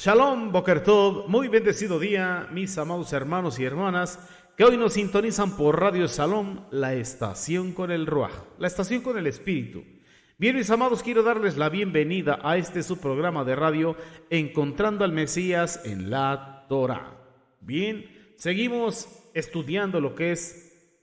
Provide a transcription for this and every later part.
Shalom, Boker Tov, muy bendecido día, mis amados hermanos y hermanas que hoy nos sintonizan por Radio Shalom, la estación con el Ruaj, la estación con el Espíritu. Bien, mis amados, quiero darles la bienvenida a su programa de radio, Encontrando al Mesías en la Torah. Bien, seguimos estudiando lo que es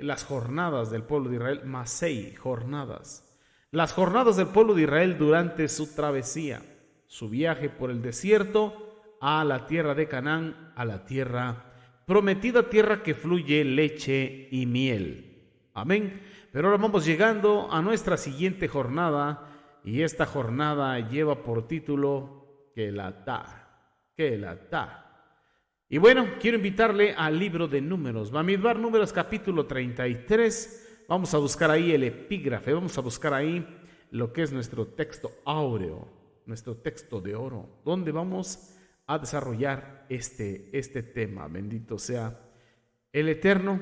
las jornadas del pueblo de Israel, más 6 jornadas. Las jornadas del pueblo de Israel durante su travesía, su viaje por el desierto a la tierra de Canaán, a la tierra prometida, tierra que fluye leche y miel. Amén. Pero ahora vamos llegando a nuestra siguiente jornada, y esta jornada lleva por título Kelatá. Y bueno, quiero invitarle al libro de Números, Bamidbar, Números capítulo 33. Vamos a buscar ahí el epígrafe, vamos a buscar ahí lo que es nuestro texto áureo, nuestro texto de oro, donde vamos a desarrollar este tema. Bendito sea el Eterno,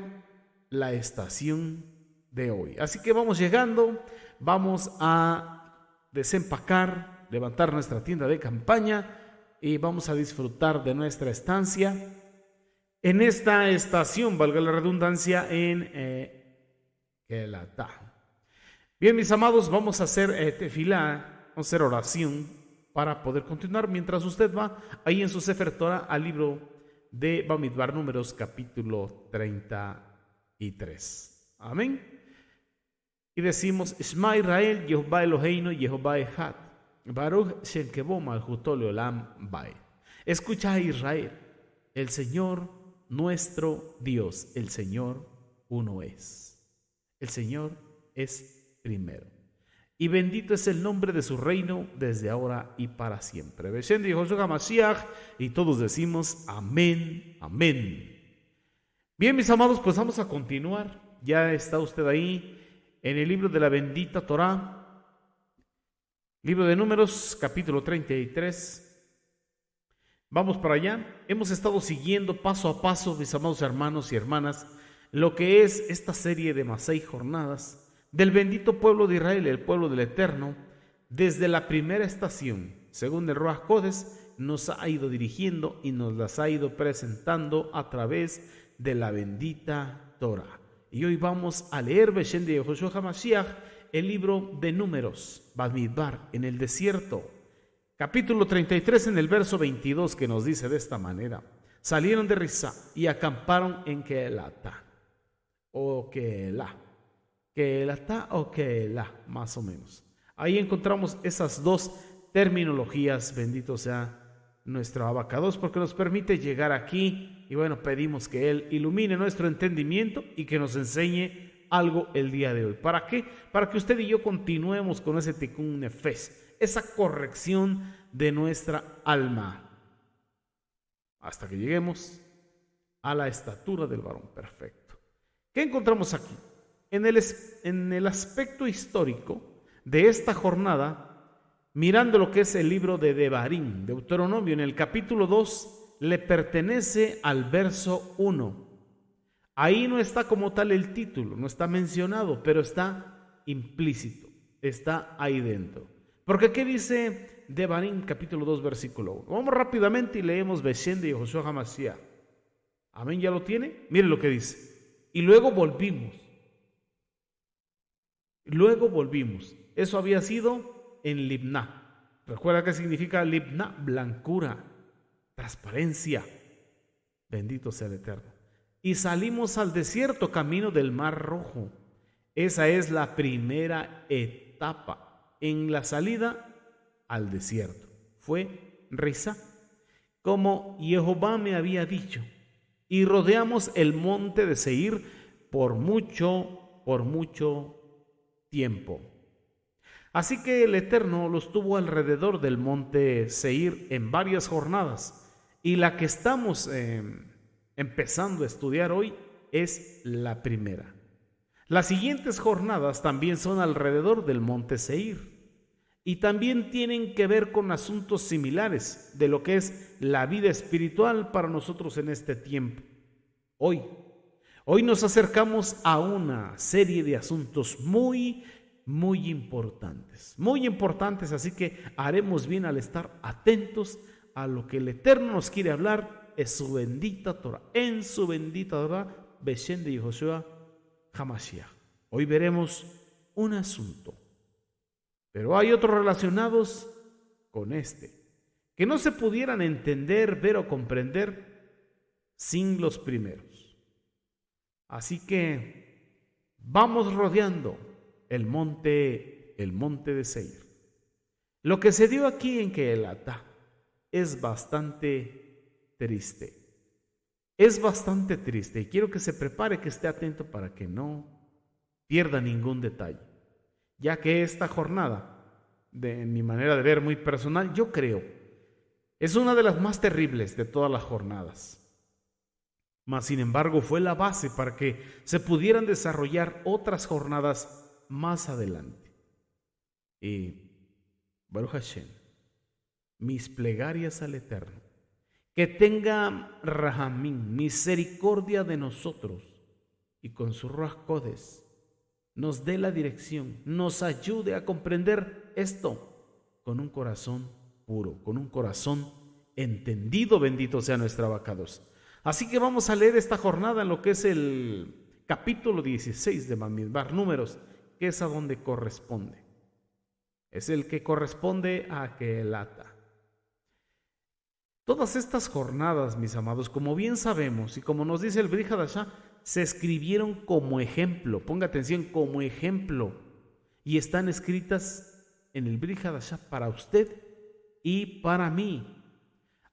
la estación de hoy. Así que vamos llegando, vamos a desempacar, levantar nuestra tienda de campaña y vamos a disfrutar de nuestra estancia en esta estación, valga la redundancia, en Kelatá. Bien, mis amados, vamos a hacer tefilá, vamos a hacer oración para poder continuar mientras usted va ahí en su Sefer Torah al libro de Bamidbar, Números capítulo 33. Amén. Y decimos: Shema Israel, Jehová Eloheinu, Jehová Echad, Baruch Shem Kevo Malchuto Leolam Bae. Escucha a Israel, el Señor nuestro Dios, el Señor uno es. El Señor es primero. Y bendito es el nombre de su reino desde ahora y para siempre. Beshem de Josué HaMashiach, y todos decimos amén, amén. Bien, mis amados, pues vamos a continuar. Ya está usted ahí en el libro de la bendita Torah, libro de Números, capítulo 33. Vamos para allá. Hemos estado siguiendo paso a paso, mis amados hermanos y hermanas, lo que es esta serie de más 6 jornadas del bendito pueblo de Israel, el pueblo del Eterno, desde la primera estación, según el Ruach Kodesh, nos ha ido dirigiendo y nos las ha ido presentando a través de la bendita Torah. Y hoy vamos a leer Beshem de Josué HaMashiach, el libro de Números, Bamidbar, en el desierto, capítulo 33, en el verso 22, que nos dice de esta manera: salieron de Risá y acamparon en Kelatá, o Kelah. Kelatá o Kelah, más o menos. Ahí encontramos esas dos terminologías. Bendito sea nuestro Abacados, porque nos permite llegar aquí. Y bueno, pedimos que Él ilumine nuestro entendimiento y que nos enseñe algo el día de hoy. ¿Para qué? Para que usted y yo continuemos con ese tikkun nefesh, esa corrección de nuestra alma, hasta que lleguemos a la estatura del varón perfecto. ¿Qué encontramos aquí? En el aspecto histórico de esta jornada, mirando lo que es el libro de Devarim, Deuteronomio, en el capítulo 2, le pertenece al verso 1. Ahí no está como tal el título, no está mencionado, pero está implícito, está ahí dentro. Porque ¿qué dice Devarim, capítulo 2, versículo 1? Vamos rápidamente y leemos Beshem de Josué HaMashiach. Amén, ¿ya lo tiene? Mire lo que dice. Y luego volvimos. Eso había sido en Libná. ¿Recuerda qué significa Libná? Blancura, transparencia. Bendito sea el Eterno. Y salimos al desierto, camino del Mar Rojo. Esa es la primera etapa en la salida al desierto. Fue Risá, como Jehová me había dicho. Y rodeamos el monte de Seir por mucho tiempo. Así que el Eterno los tuvo alrededor del monte Seir en varias jornadas, y la que estamos empezando a estudiar hoy es la primera. Las siguientes jornadas también son alrededor del monte Seir y también tienen que ver con asuntos similares de lo que es la vida espiritual para nosotros en este tiempo. Hoy nos acercamos a una serie de asuntos muy importantes, así que haremos bien al estar atentos a lo que el Eterno nos quiere hablar es su bendita Torah. En su bendita Torah, Beshem de Yehoshua HaMashiach. Hoy veremos un asunto, pero hay otros relacionados con que no se pudieran entender, ver o comprender sin los primeros. Así que vamos rodeando el monte de Seir. Lo que se dio aquí en Kehelatá es bastante triste. Es bastante triste y quiero que se prepare, que esté atento para que no pierda ningún detalle. Ya que esta jornada, de mi manera de ver muy personal, yo creo, es una de las más terribles de todas las jornadas. Mas, sin embargo, fue la base para que se pudieran desarrollar otras jornadas más adelante. Y Baruch Hashem, mis plegarias al Eterno, que tenga Rahamín, misericordia de nosotros, y con su Ruach Kodesh nos dé la dirección, nos ayude a comprender esto con un corazón puro, con un corazón entendido. Bendito sea nuestro abacados. Así que vamos a leer esta jornada en lo que es el capítulo 16 de Bamidbar, Números, que es a donde corresponde. Es el que corresponde a Kehelatá. Todas estas jornadas, mis amados, como bien sabemos y como nos dice el Brit Hadashah, se escribieron como ejemplo. Ponga atención, como ejemplo. Y están escritas en el Brit Hadashah para usted y para mí.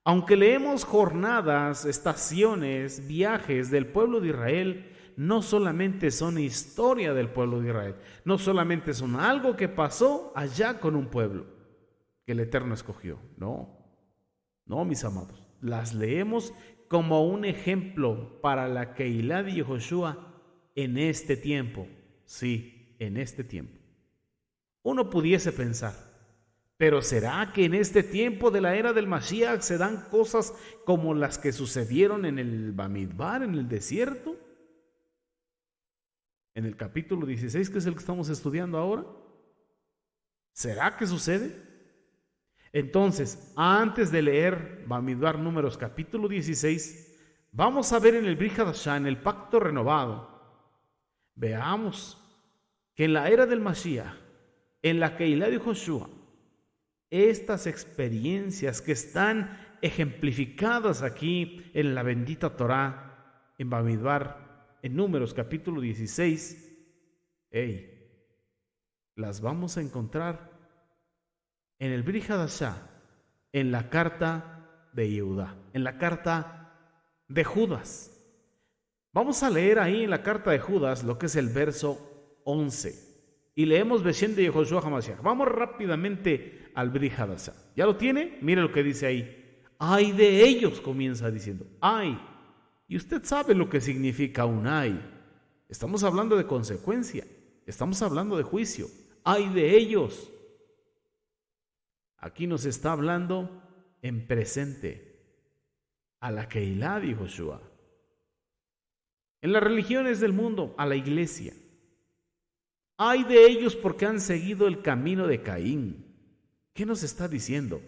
Aunque leemos jornadas, estaciones, viajes del pueblo de Israel, no solamente son historia del pueblo de Israel, no solamente son algo que pasó allá con un pueblo que el Eterno escogió. No, mis amados, las leemos como un ejemplo para la Keilah de Yehoshua en este tiempo. Sí, en este tiempo. Uno pudiese pensar, pero ¿será que en este tiempo de la era del Mashiach se dan cosas como las que sucedieron en el Bamidbar, en el desierto? En el capítulo 16, que es el que estamos estudiando ahora. ¿Será que sucede? Entonces, antes de leer Bamidbar Números capítulo 16, vamos a ver en el Brit Hadashah, en el pacto renovado, veamos que en la era del Mashiach, en la Keilah de Yehoshua, estas experiencias que están ejemplificadas aquí en la bendita Torah, en Bamidbar, en Números capítulo 16, las vamos a encontrar en el Brit Hadashah, en la carta de Yehudá, en la carta de Judas. Vamos a leer ahí en la carta de Judas lo que es el verso 11. Y leemos Beshem de Yehoshua HaMashiach. Vamos rápidamente al Brit Hadashah. ¿Ya lo tiene? Mire lo que dice ahí. Ay de ellos, comienza diciendo. Ay. Y usted sabe lo que significa un ay. Estamos hablando de consecuencia. Estamos hablando de juicio. Ay de ellos. Aquí nos está hablando en presente a la Keilah de Yehoshua. En las religiones del mundo, a la iglesia. Ay de ellos porque han seguido el camino de Caín. ¿Qué nos está diciendo?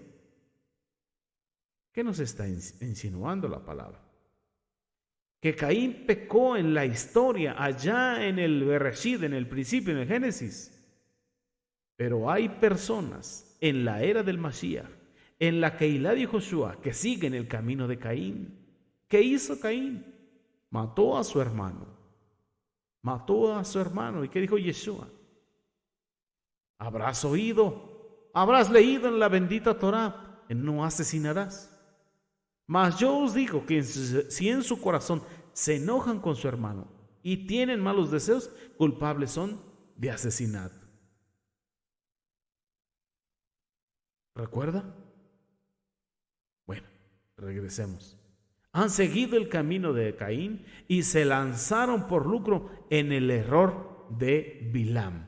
¿Qué nos está insinuando la palabra? Que Caín pecó en la historia, allá en el Bereshit, en el principio, en el Génesis. Pero hay personas en la era del Mashiach, en la Keilah de Yehoshua, que siguen el camino de Caín. ¿Qué hizo Caín? Mató a su hermano. Mató a su hermano. ¿Y qué dijo Yeshua? Habrás oído, habrás leído en la bendita Torah, no asesinarás. Mas yo os digo que si en su corazón se enojan con su hermano y tienen malos deseos, culpables son de asesinato. ¿Recuerda? Bueno, regresemos. Han seguido el camino de Caín y se lanzaron por lucro en el error de Bilam,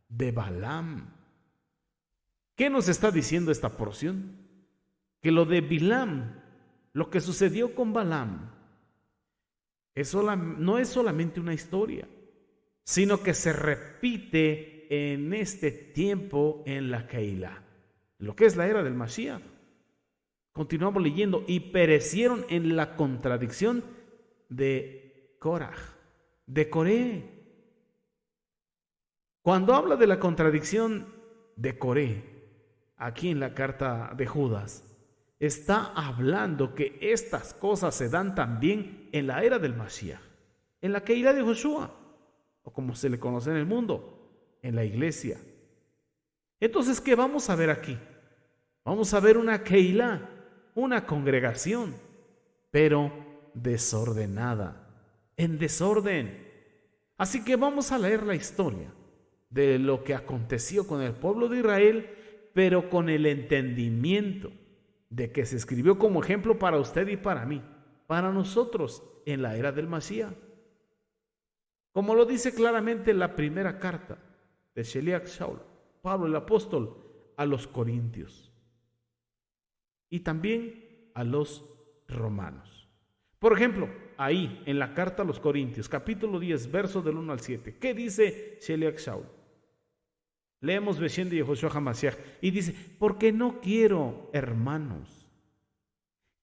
de Balaam. ¿Qué nos está diciendo esta porción? Que lo de Bilam, lo que sucedió con Balaam, no es solamente una historia, sino que se repite en este tiempo en la Keilah, lo que es la era del Mashiach. Continuamos leyendo, y perecieron en la contradicción de Coraj, de Coré. Cuando habla de la contradicción de Coré, aquí en la carta de Judas, está hablando que estas cosas se dan también en la era del Mashiach, en la Keilah de Joshua, o como se le conoce en el mundo, en la iglesia. Entonces, ¿qué vamos a ver aquí? Vamos a ver una Keilah, una congregación, pero desordenada, en desorden. Así que vamos a leer la historia de lo que aconteció con el pueblo de Israel, pero con el entendimiento de que se escribió como ejemplo para usted y para mí, para nosotros en la era del Mashiach. Como lo dice claramente la primera carta de Sheliach Shaul, Pablo el apóstol, a los Corintios y también a los romanos. Por ejemplo, ahí en la carta a los Corintios, capítulo 10, verso del 1 al 7, ¿qué dice Sheliach Shaul? Leemos Beshem de Yehoshua HaMashiach y dice, porque no quiero, hermanos,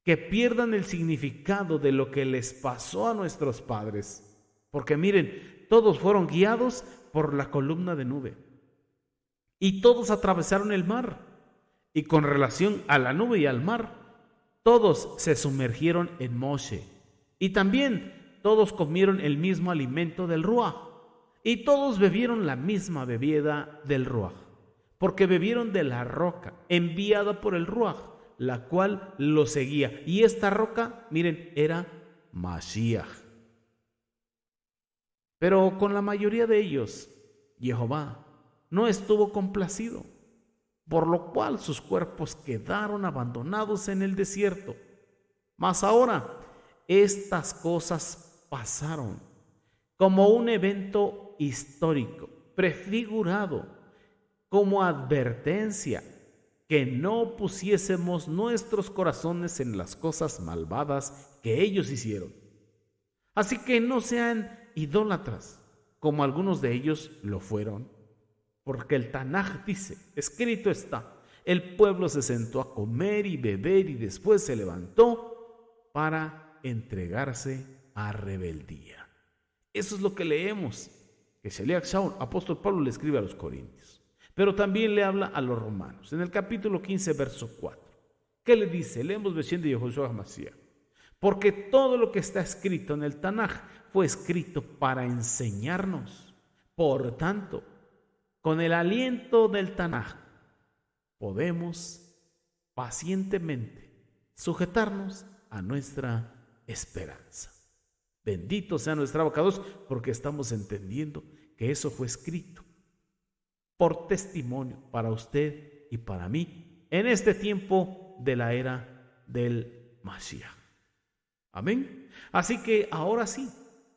que pierdan el significado de lo que les pasó a nuestros padres. Porque miren, todos fueron guiados por la columna de nube y todos atravesaron el mar. Y con relación a la nube y al mar, todos se sumergieron en Moshe. Y también todos comieron el mismo alimento del Ruach. Y todos bebieron la misma bebida del Ruach, porque bebieron de la roca enviada por el Ruach, la cual lo seguía. Y esta roca, miren, era Mashiach. Pero con la mayoría de ellos, Jehová no estuvo complacido, por lo cual sus cuerpos quedaron abandonados en el desierto. Mas ahora, estas cosas pasaron como un evento histórico, prefigurado, como advertencia, que no pusiésemos nuestros corazones en las cosas malvadas que ellos hicieron. Así que no sean idólatras, como algunos de ellos lo fueron, porque el Tanaj dice, escrito está, el pueblo se sentó a comer y beber y después se levantó para entregarse a rebeldía. Eso es lo que leemos, que Sheliach Shaul, apóstol Pablo, le escribe a los Corintios, pero también le habla a los romanos, en el capítulo 15, verso 4. ¿Qué le dice? Leemos Beshem de Yehoshua HaMashiach. Porque todo lo que está escrito en el Tanaj fue escrito para enseñarnos. Por tanto, con el aliento del Tanaj podemos pacientemente sujetarnos a nuestra esperanza. Bendito sea nuestro abacados, porque estamos entendiendo que eso fue escrito por testimonio para usted y para mí en este tiempo de la era del Mashiach. Amén. Así que ahora sí,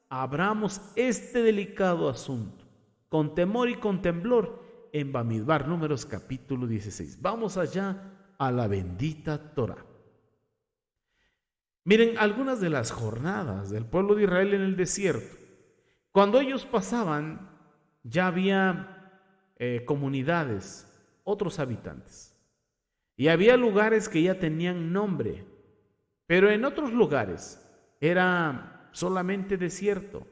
abramos este delicado asunto con temor y con temblor en Bamidbar, Números capítulo 16. Vamos allá a la bendita Torah. Miren, algunas de las jornadas del pueblo de Israel en el desierto, cuando ellos pasaban, ya había comunidades, otros habitantes, y había lugares que ya tenían nombre, pero en otros lugares era solamente desierto,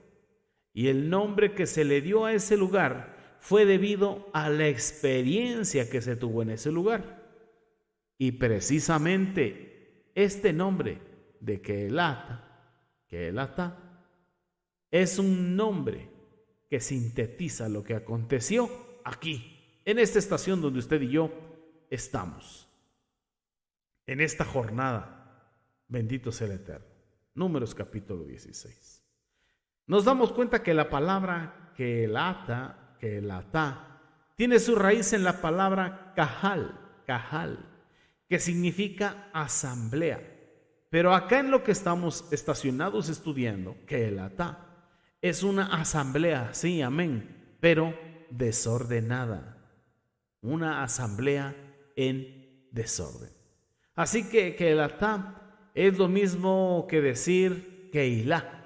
y el nombre que se le dio a ese lugar fue debido a la experiencia que se tuvo en ese lugar. Y precisamente este nombre de Kehelata, es un nombre que sintetiza lo que aconteció aquí, en esta estación donde usted y yo estamos, en esta jornada. Bendito sea el Eterno. Números capítulo 16. Nos damos cuenta que la palabra Kehelata tiene su raíz en la palabra Kahal, que significa asamblea. Pero acá en lo que estamos estacionados estudiando, Kehelata es una asamblea, sí, amén, pero desordenada. Una asamblea en desorden. Así que Kehelata es lo mismo que decir Keilah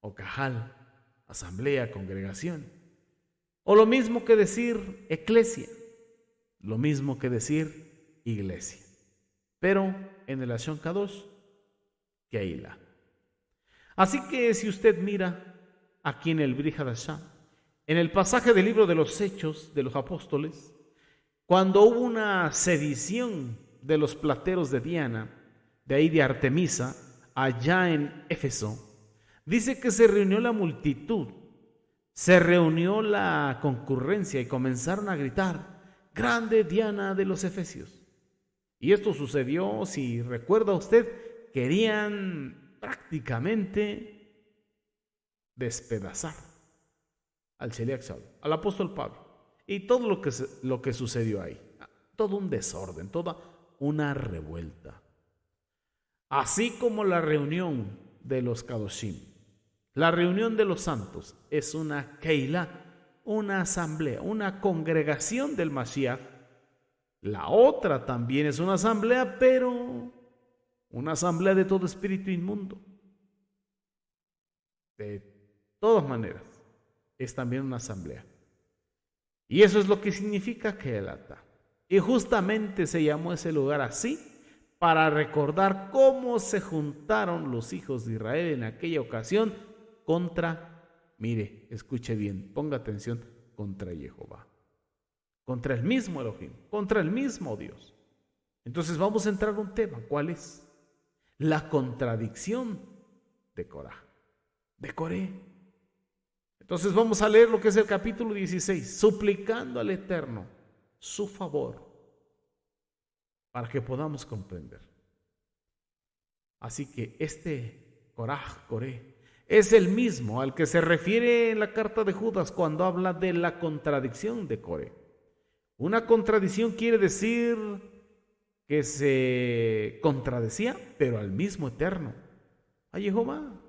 o Kahal, asamblea, congregación. O lo mismo que decir eclesia, lo mismo que decir iglesia. pero en el Lashon Kadosh, Keilah. Así que si usted mira aquí en el Brit Hadashah, en el pasaje del libro de los Hechos de los Apóstoles, cuando hubo una sedición de los plateros de Diana, de ahí de Artemisa, allá en Éfeso, dice que se reunió la multitud, se reunió la concurrencia y comenzaron a gritar: grande Diana de los Efesios. Y esto sucedió, si recuerda usted, querían prácticamente despedazar al Sheliach Shaul, al apóstol Pablo, y todo lo que sucedió ahí, todo un desorden, toda una revuelta. Así como la reunión de los Kadoshim, la reunión de los santos es una Keilah, una asamblea, una congregación del Mashiach. La otra también es una asamblea, pero una asamblea de todo espíritu inmundo. De todas maneras, es también una asamblea. Y eso es lo que significa Keilah. Y justamente se llamó ese lugar así para recordar cómo se juntaron los hijos de Israel en aquella ocasión contra, mire, escuche bien, ponga atención, contra Jehová, contra el mismo Elohim, contra el mismo Dios. Entonces vamos a entrar a un tema, ¿cuál es? La contradicción de Korah, de Coré. Entonces vamos a leer lo que es el capítulo 16, suplicando al Eterno su favor para que podamos comprender. Así que este Coré, es el mismo al que se refiere en la carta de Judas cuando habla de la contradicción de Coré. Una contradicción quiere decir que se contradecía, pero al mismo Eterno, a Jehová.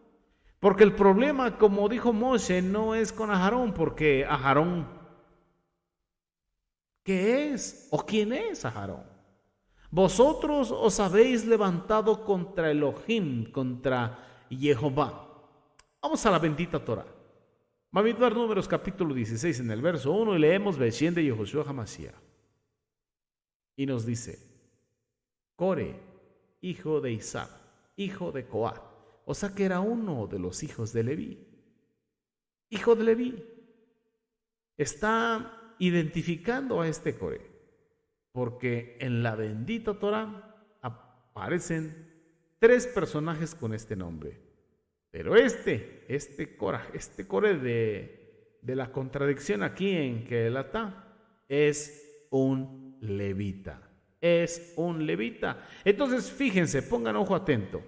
Porque el problema, como dijo Moshe, no es con Aharón, porque Aharón, ¿qué es? ¿O quién es Aharón? Vosotros os habéis levantado contra Elohim, contra Jehová. Vamos a la bendita Torah. Bamidbar Números capítulo 16 en el verso 1 y leemos Beshem de Yehoshua HaMashiach. Y nos dice: Core, hijo de Isaac, hijo de Coat, o sea que era uno de los hijos de Leví. Hijo de Leví. Está identificando a este Core, porque en la bendita Torah aparecen 3 personajes con este nombre. Pero este Core de la contradicción aquí en Keilah es un levita. Es un levita. Entonces, fíjense, pongan ojo atento.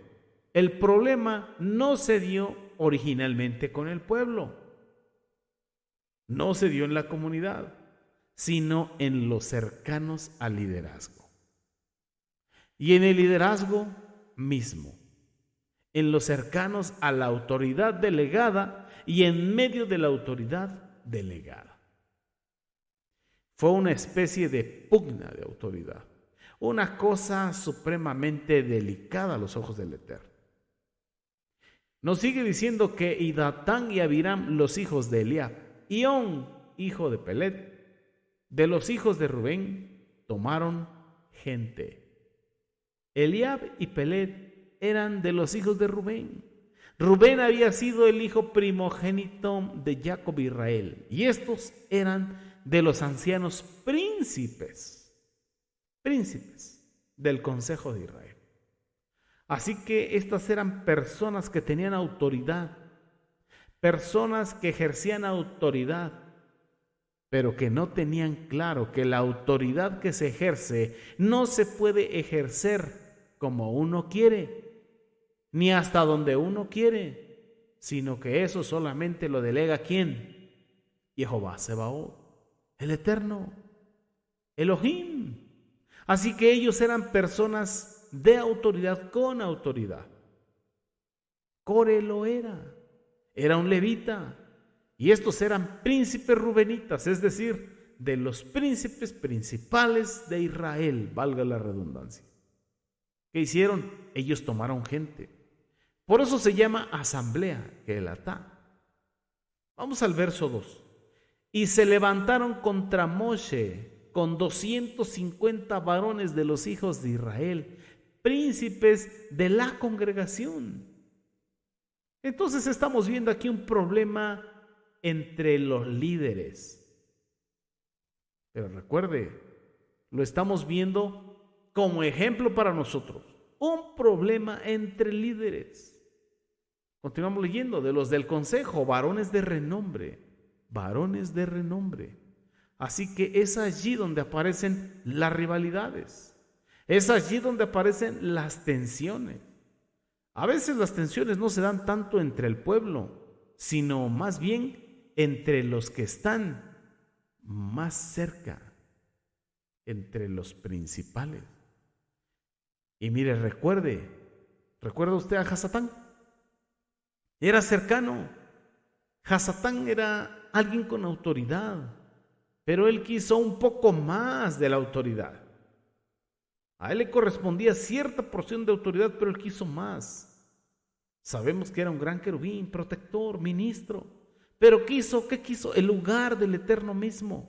El problema no se dio originalmente con el pueblo. No se dio en la comunidad, sino en los cercanos al liderazgo. Y en el liderazgo mismo. En los cercanos a la autoridad delegada y en medio de la autoridad delegada. Fue una especie de pugna de autoridad, una cosa supremamente delicada a los ojos del Eterno. Nos sigue diciendo que y Datán y Abiram, los hijos de Eliab, y On, hijo de Pelet, de los hijos de Rubén, tomaron gente. Eliab y Pelet eran de los hijos de Rubén. Rubén había sido el hijo primogénito de Jacob Israel, y estos eran de los ancianos príncipes del consejo de Israel. Así que estas eran personas que tenían autoridad, personas que ejercían autoridad, pero que no tenían claro que la autoridad que se ejerce no se puede ejercer como uno quiere, ni hasta donde uno quiere, sino que eso solamente lo delega ¿quién? Jehová Sebaot, el Eterno, Elohim. Así que ellos eran personas de autoridad con autoridad. Core lo era un levita, y estos eran príncipes rubenitas, es decir, de los príncipes principales de Israel, valga la redundancia. ¿Qué hicieron? Ellos tomaron gente. Por eso se llama asamblea, Keilah. Vamos al verso 2. Y se levantaron contra Moshe con 250 varones de los hijos de Israel, príncipes de la congregación. Entonces estamos viendo aquí un problema entre los líderes. Pero recuerde, lo estamos viendo como ejemplo para nosotros. Un problema entre líderes. Continuamos leyendo de los del consejo, varones de renombre. Varones de renombre. Así que es allí donde aparecen las rivalidades. Es allí donde aparecen las tensiones. A veces las tensiones no se dan tanto entre el pueblo, sino más bien entre los que están más cerca, entre los principales. Y mire, ¿recuerda usted a Hasatán? Era cercano. Hasatán era alguien con autoridad, pero él quiso un poco más de la autoridad. A él le correspondía cierta porción de autoridad, pero él quiso más. Sabemos que era un gran querubín, protector, ministro, pero ¿qué quiso? El lugar del Eterno mismo.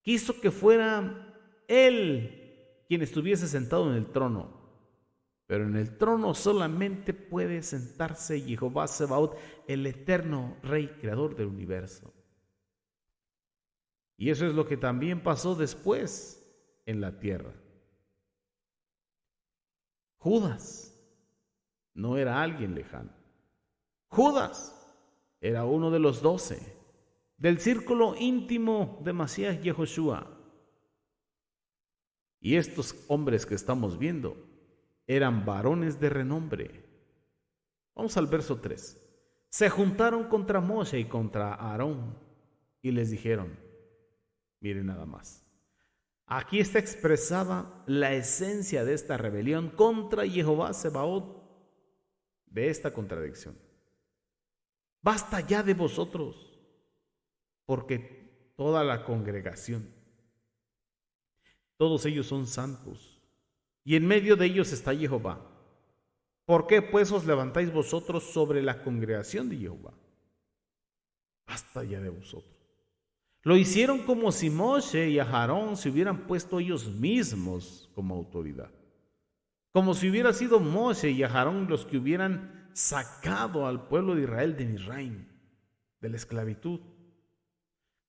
Quiso que fuera él quien estuviese sentado en el trono. Pero en el trono solamente puede sentarse Jehová Sebaot, el eterno Rey, Creador del universo. Y eso es lo que también pasó después en la tierra. Judas no era alguien lejano. Judas era uno de los 12, del círculo íntimo de Masías Yehoshua. Y estos hombres que estamos viendo eran varones de renombre. Vamos al verso 3. Se juntaron contra Moshe y contra Aarón y les dijeron, miren nada más, aquí está expresada la esencia de esta rebelión contra Jehová Sebaot, de esta contradicción. Basta ya de vosotros, porque toda la congregación, todos ellos son santos, y en medio de ellos está Jehová. ¿Por qué pues os levantáis vosotros sobre la congregación de Jehová? Basta ya de vosotros. Lo hicieron como si Moshe y Aarón se hubieran puesto ellos mismos como autoridad. Como si hubiera sido Moshe y Aarón los que hubieran sacado al pueblo de Israel de Misraim, de la esclavitud.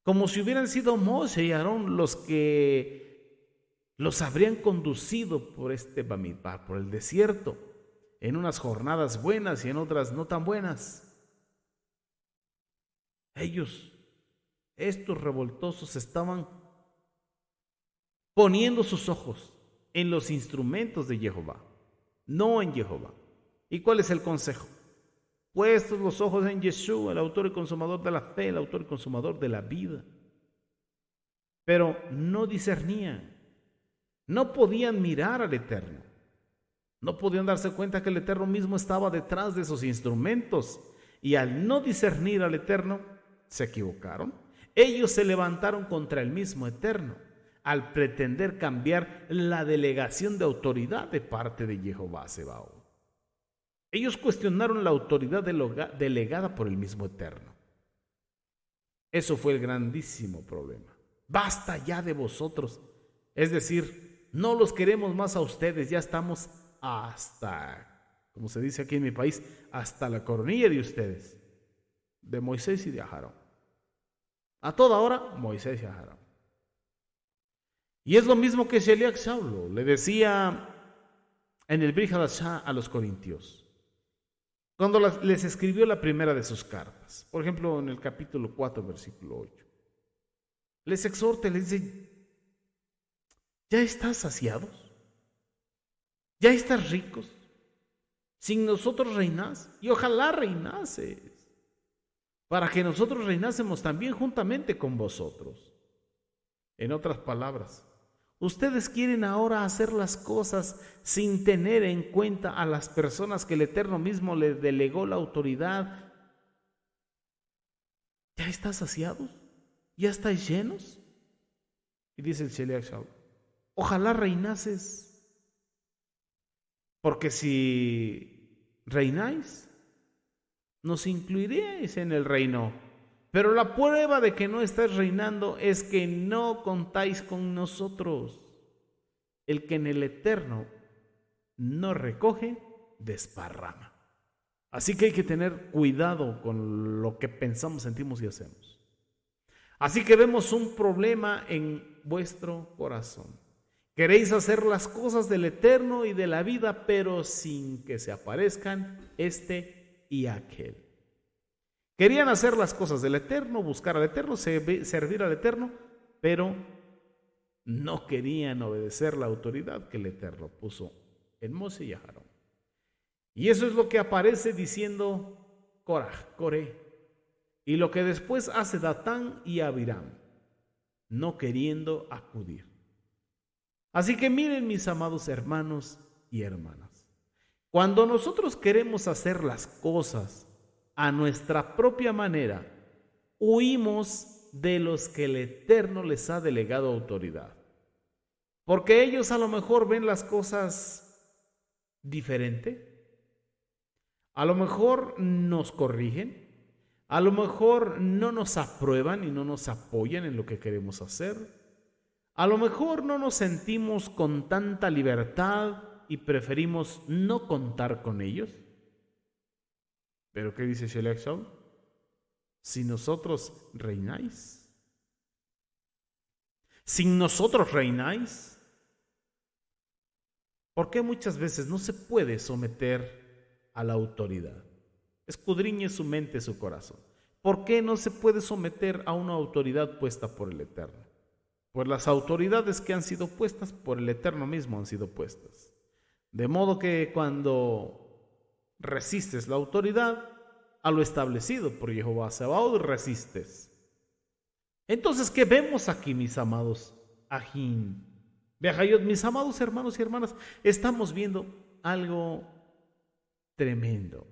Como si hubieran sido Moshe y Aarón los que los habrían conducido por este Bamidbar, por el desierto, en unas jornadas buenas y en otras no tan buenas. Estos revoltosos, estaban poniendo sus ojos en los instrumentos de Jehová, no en Jehová. ¿Y cuál es el consejo? Puestos los ojos en Yeshua, el autor y consumador de la fe, el autor y consumador de la vida. Pero no discernían, no podían mirar al Eterno, no podían darse cuenta que el Eterno mismo estaba detrás de esos instrumentos, y al no discernir al Eterno, se equivocaron. Ellos se levantaron contra el mismo Eterno al pretender cambiar la delegación de autoridad de parte de Jehová Sebaot. Ellos cuestionaron la autoridad delegada por el mismo Eterno. Eso fue el grandísimo problema. Basta ya de vosotros. Es decir, no los queremos más a ustedes, ya estamos hasta, como se dice aquí en mi país, hasta la coronilla de ustedes, de Moisés y de Aarón. A toda hora, Moisés y Aarón. Y es lo mismo que Sheliach Saulo le decía en el Brit Hadashah a los corintios, cuando les escribió la primera de sus cartas. Por ejemplo, en el capítulo 4, versículo 8. Les exhorta, les dice, ¿ya estás saciados? ¿Ya estás ricos? Sin nosotros reinás, y ojalá reinases, para que nosotros reinásemos también juntamente con vosotros. En otras palabras, ustedes quieren ahora hacer las cosas sin tener en cuenta a las personas que el Eterno mismo les delegó la autoridad. ¿Ya estás saciados? ¿Ya estáis llenos? Y dice el Sheliach Saulo, ojalá reinases, porque si reináis, nos incluiréis en el reino. Pero la prueba de que no estáis reinando es que no contáis con nosotros. El que en el Eterno no recoge, desparrama. Así que hay que tener cuidado con lo que pensamos, sentimos y hacemos. Así que vemos un problema en vuestro corazón. Queréis hacer las cosas del eterno y de la vida, pero sin que se aparezcan este y aquel. Querían hacer las cosas del eterno, buscar al eterno, servir al eterno, pero no querían obedecer la autoridad que el eterno puso en Moshe y Aarón. Y eso es lo que aparece diciendo Coré, y lo que después hace Datán y Abiram, no queriendo acudir. Así que miren, mis amados hermanos y hermanas, cuando nosotros queremos hacer las cosas a nuestra propia manera, huimos de los que el Eterno les ha delegado autoridad. Porque ellos a lo mejor ven las cosas diferente, a lo mejor nos corrigen, a lo mejor no nos aprueban y no nos apoyan en lo que queremos hacer. A lo mejor no nos sentimos con tanta libertad y preferimos no contar con ellos. Pero ¿qué dice Sheleach Shaul? Si nosotros reináis, sin nosotros reináis, ¿por qué muchas veces no se puede someter a la autoridad? Escudriñe su mente, su corazón. ¿Por qué no se puede someter a una autoridad puesta por el Eterno? Pues las autoridades que han sido puestas por el Eterno mismo han sido puestas. De modo que cuando resistes la autoridad a lo establecido por Jehová Sebaot, resistes. Entonces, ¿qué vemos aquí, mis amados Ajín? Beajayot, mis amados hermanos y hermanas, estamos viendo algo tremendo.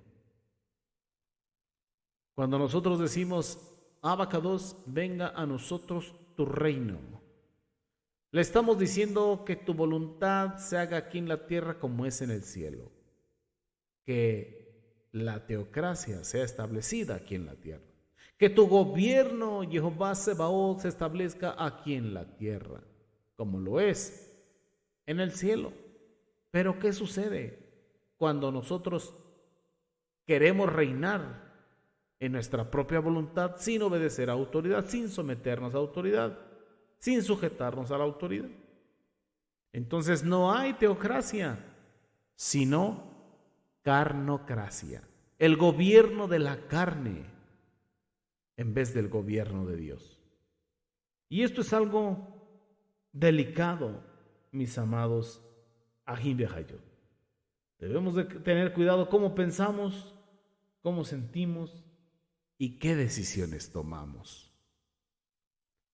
Cuando nosotros decimos, Abacados, venga a nosotros tu reino, le estamos diciendo que tu voluntad se haga aquí en la tierra como es en el cielo. Que la teocracia sea establecida aquí en la tierra. Que tu gobierno, Jehová Sebaot, se establezca aquí en la tierra, como lo es en el cielo. Pero ¿qué sucede cuando nosotros queremos reinar en nuestra propia voluntad sin obedecer a autoridad, sin someternos a autoridad, sin sujetarnos a la autoridad? Entonces no hay teocracia, sino carnocracia, el gobierno de la carne en vez del gobierno de Dios. Y esto es algo delicado, mis amados Ajín Beajayot. Debemos de tener cuidado cómo pensamos, cómo sentimos y qué decisiones tomamos.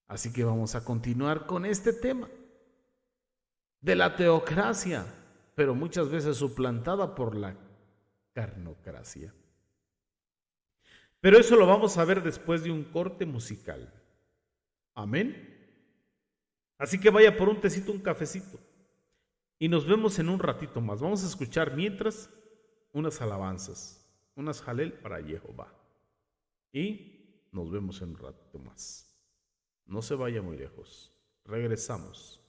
Así que vamos a continuar con este tema de la teocracia, pero muchas veces suplantada por la carnocracia. Pero eso lo vamos a ver después de un corte musical. Amén. Así que vaya por un tecito, un cafecito. Y nos vemos en un ratito más. Vamos a escuchar mientras unas alabanzas, unas jalel para Jehová. Y nos vemos en un ratito más. No se vaya muy lejos. Regresamos.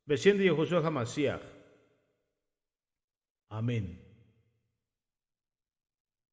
Beshem de Yehoshua HaMashiach. Amén.